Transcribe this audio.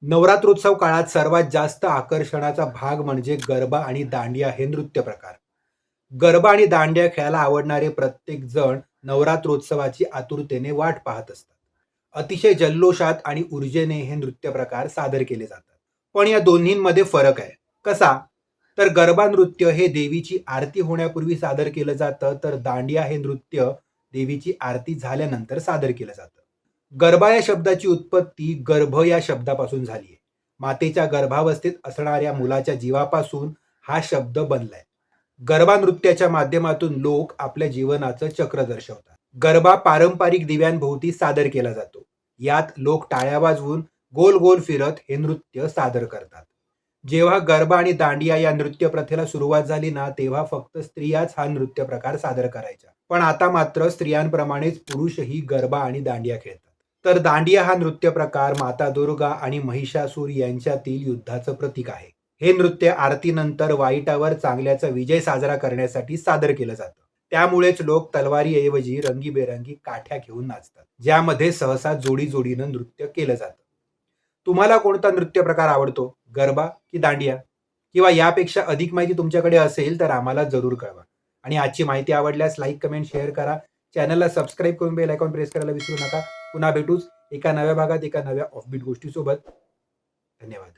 नवरात्रोत्सव काळात सर्वात जास्त आकर्षणाचा भाग म्हणजे गरबा आणि दांडिया हे नृत्य प्रकार. गरबा आणि दांडिया खेळायला आवडणारे प्रत्येक जण नवरात्रोत्सवाची आतुरतेने वाट पाहत असतात. अतिशय जल्लोषात आणि ऊर्जेने हे नृत्य प्रकार सादर केले जातात. पण या दोन्हींमध्ये फरक आहे. कसा? तर गरबा नृत्य हे देवीची आरती होण्यापूर्वी सादर केलं जातं, तर दांडिया हे नृत्य देवीची आरती झाल्यानंतर सादर केलं जातं. गरबा या शब्दाची उत्पत्ती गर्भ या शब्दापासून झाली आहे. मातेच्या गर्भावस्थेत असणाऱ्या मुलाच्या जीवापासून हा शब्द बनलाय. गरबा नृत्याच्या माध्यमातून लोक आपल्या जीवनाचं चक्र दर्शवतात. गरबा पारंपरिक दिव्यांभोवती सादर केला जातो. यात लोक टाळ्या वाजवून गोल गोल फिरत हे नृत्य सादर करतात. जेव्हा गरबा आणि दांडिया या नृत्य प्रथेला सुरुवात झाली ना, तेव्हा फक्त स्त्रियाच हा नृत्य प्रकार सादर करायच्या. पण आता मात्र स्त्रियांप्रमाणेच पुरुषही गरबा आणि दांडिया खेळतात. तर दांडिया हा नृत्य प्रकार माता दुर्गा आणि महिषासूर यांच्यातील युद्धाचं प्रतीक आहे. हे नृत्य आरतीनंतर वाईटावर चांगल्याचा विजय साजरा करण्यासाठी सादर केलं जातं. त्यामुळेच लोक तलवारीऐवजी रंगीबेरंगी काठ्या घेऊन नाचतात, ज्यामध्ये सहसा जोडी जोडीनं नृत्य केलं जातं. तुम्हाला कोणता नृत्य प्रकार आवडतो? गरबा की दांडिया? किंवा यापेक्षा अधिक माहिती तुमच्याकडे असेल तर आम्हाला जरूर कळवा. आणि आजची माहिती आवडल्यास लाईक, कमेंट, शेअर करा. चॅनलला सबस्क्राईब करून बेल आयकॉन प्रेस करायला विसरू नका. पुन्हा भेटूच एका नव्या भागात एका नव्या ऑफबीट गोष्टीसोबत. धन्यवाद.